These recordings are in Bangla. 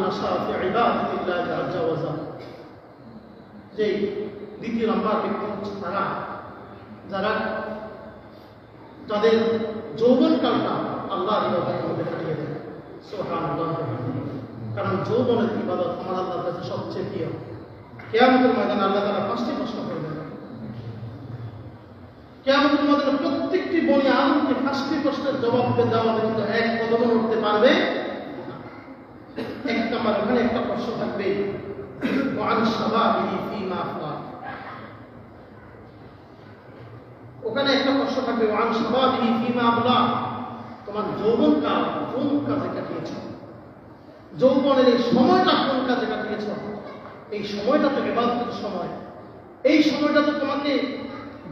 নাশা ফি ইবাদাতিল্লাহি আযজা ওয়া জাল। যে দ্বিতীয় নম্বর ব্যক্তি হচ্ছে তারা যারা তাদের যৌবনকালটা আল্লাহর ইবাদতের মধ্যে কাটিয়ে দেয়। সুবহানাল্লাহ। কারণ যৌবনের ইবাদত আমার আল্লাহর কাছে সবচেয়ে প্রিয়। কিয়ামতের ময়দানে আল্লাহ তাআলা 5টি প্রশ্ন করবেন। কিয়ামতের ময়দানে প্রত্যেকটি বনি আদমকে 5টি প্রশ্নের জবাব দেওয়া ব্যতীত এক কদমও উঠতে পারবে না। এক নম্বর, ওখানে একটা প্রশ্ন থাকবে ওয়ান শাবাবিহি ফীমা আফনা। ওখানে একটা প্রশ্ন থাকবে ওয়ান শাবাবিহি ফীমা আফনা, তোমার যৌবনকাল কোন কাজে কাটিয়েছো, যৌবনের এই সময়টা কোন কাজে কাটিয়েছো। এই সময়টা তো ইবাদতের সময়, এই সময়টা তো তোমাকে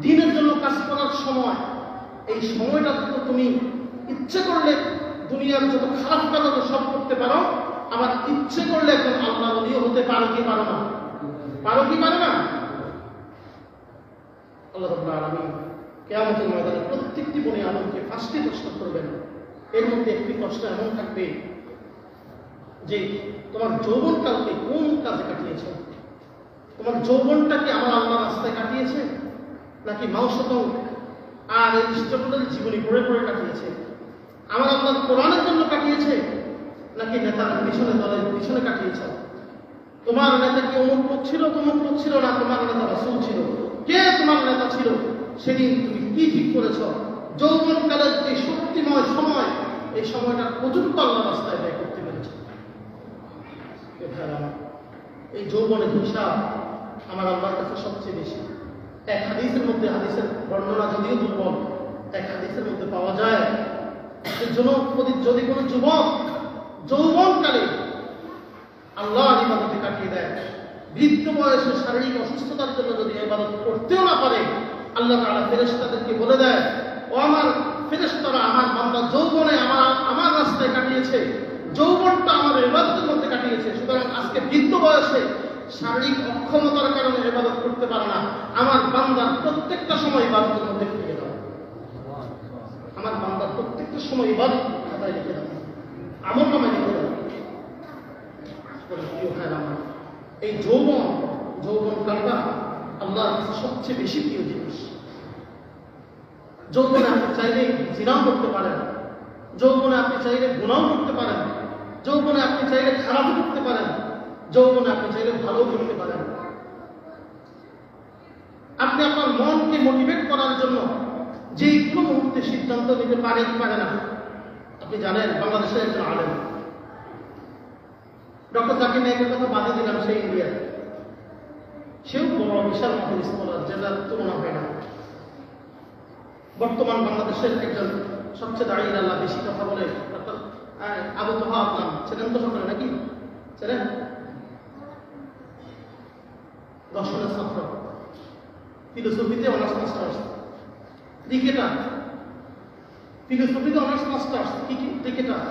দিনের জন্য কাজ করার সময়, এই সময়টা তো তুমি ইচ্ছে করলে দুনিয়ার যত খারাপ কাজ আছে সব করতে পারো, আবার ইচ্ছে করলে এখন আল্লাহর ওলিও হতে পারো কি পারো না? পারো কি পারো না? আল্লাহ রাব্বুল আলামিন কিয়ামতের ময়দানে প্রত্যেকটি বনি আদমকে 5টি প্রশ্ন করবেন। এর মধ্যে একটি প্রশ্ন এমন থাকবে যে তোমার যৌবনকালকে কোন কাজে কাটিয়েছ, তোমার যৌবনটা কি আমার আল্লাহর রাস্তায় কাটিয়েছে, নাকি মাউসতং আর ইষ্টপদের জীবনী পড়ে পড়ে কাটিয়েছে, আমার আল্লাহর কোরআনের জন্য কাটিয়েছে, নাকি নেতার পিছনে দলের পিছনে কাটিয়েছ। তোমার নেতা কি অমুক লোক ছিল, তমুক লোক ছিল না, তোমার নেতা রাসূল ছিল, কে তোমার নেতা ছিল, সেদিন তুমি কি ঠিক করেছ। যৌবনকালের যে শক্তিময় সময়, এই সময়টা প্রচুর আল্লাহর রাস্তায় ব্যয় করতে পেরেছ। এই যৌবনের হিসাব আমার আল্লাহর কাছে সবচেয়ে বেশি। এক হাদিসের মধ্যে, হাদিসের বর্ণনা যদিও দুর্বল, এক হাদিসের মধ্যে পাওয়া যায় যদি কোনো যুবক যৌবনকালে আল্লাহর ইবাদতে কাটিয়ে দেয়, বৃদ্ধ বয়সে শারীরিক অসুস্থতার জন্য যদি ইবাদত করতেও না পারে, আল্লাহ তাআলা ফেরেশতাদেরকে বলে দেয়, ও আমার ফেরেশতারা, আমার বান্দা যৌবনে আমার রাস্তায় কাটিয়েছে, যৌবনটা আমার ইবাদতের মধ্যে কাটিয়েছে, সুতরাং আজকে বৃদ্ধ বয়সে শারীরিক অক্ষমতার কারণে ইবাদত করতে পারে না, আমার বান্দার প্রত্যেকটা সময় ইবাদতের মধ্যে লিখে দাও, আমার বান্দার প্রত্যেকটা সময় ইবাদত খাতায় লিখে দাও, আমল নামায় লিখে দাও। এই যৌবনকালটা আল্লাহর কাছে সবচেয়ে বেশি প্রিয় জিনিস। যৌবনে আপনি চাইলে জিনাও করতে পারেন, যৌবনে আপনি চাইলে গুনাও করতে পারেন, যৌবনে আপনি চাইলে খারাপও করতে পারেন, যৌবনে আপনি চাইলে ভালো করতে পারেন। আপনি আপনার মনকে মোটিভেট করার জন্য যে কোনো মুহূর্তে সিদ্ধান্ত নিতে পারেন কি পারে না। আপনি জানেন, বাংলাদেশের একজন আলেম ডক্টর জাকির নায়েকের কথা বাদে দিলাম, সেই ইন্ডিয়ার, সেও বড় বিশাল মহান স্কলার, যেটার তুলনা হয় না। বর্তমান বাংলাদেশের একজন সবচেয়ে দাঁড়িয়ে আল্লাহ বেশি কথা বলে ডক্টর আবু তোহা আদনান, ছিলেন তো সকলে নাকি ছিলেন? দর্শনের ছাত্র, ফিলোসফিতে অনার্স মাস্টার্স, ক্রিকেটার, ফিলোসফিতে অনার্স মাস্টার্স, ক্রিকেটার।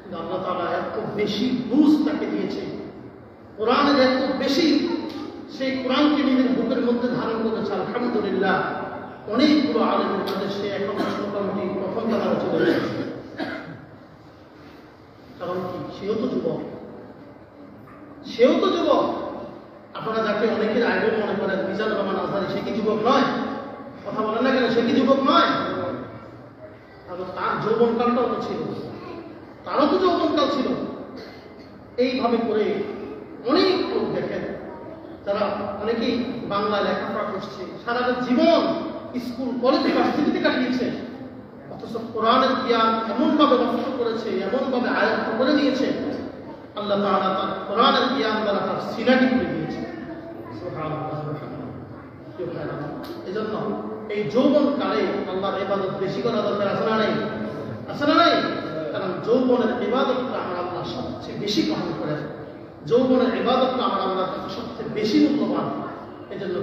কিন্তু আল্লাহ তাআলা এত বেশি বুঝ তাকে দিয়েছে, কোরআনের এত বেশি, সেই কোরআনকে নিজের বুকের মধ্যে ধারণ করেছে। আলহামদুলিল্লাহ, অনেকগুলো আলেমের মধ্যে সে এখন মোটামুটি প্রথম জানানো চলে এসেছে। কারণ কি, সেও তো যুবক, সেও তো যুবক। আপনারা যাকে অনেকের আইডল মনে করেন, মিজানুর রহমান আজহারী, সে কি যুবক নয়? কথা বলেন না কেন, সে কি যুবক নয়? তার যৌবনকালটাও তো ছিল, তারও তো যৌবনকাল ছিল। এইভাবে করে অনেক লোক দেখেন, যারা অনেকেই বাংলায় লেখাপড়া করছে, সারাটা জীবন স্কুল কলেজ ইউনিভার্সিটিতে কাটিয়েছে, অথচ কোরআনের জ্ঞান এমনভাবে নষ্ট করেছে, এমনভাবে আয়ত্ত করে নিয়েছে, আল্লাহ তাআলা তার কোরআনের জ্ঞান দ্বারা তার সিনাটি করে দিয়েছে। এজন্য এই যৌবনকালে আল্লাহর ইবাদত বেশি করা দরকার আছে না নাই? আছে না নাই? কারণ যৌবনের ইবাদতটা আমার আল্লাহ সবচেয়ে বেশি গ্রহণ করেন, যৌবনের ইবাদতটা আমার আল্লাহর কাছে সবচেয়ে বেশি মূল্যবান। এজন্য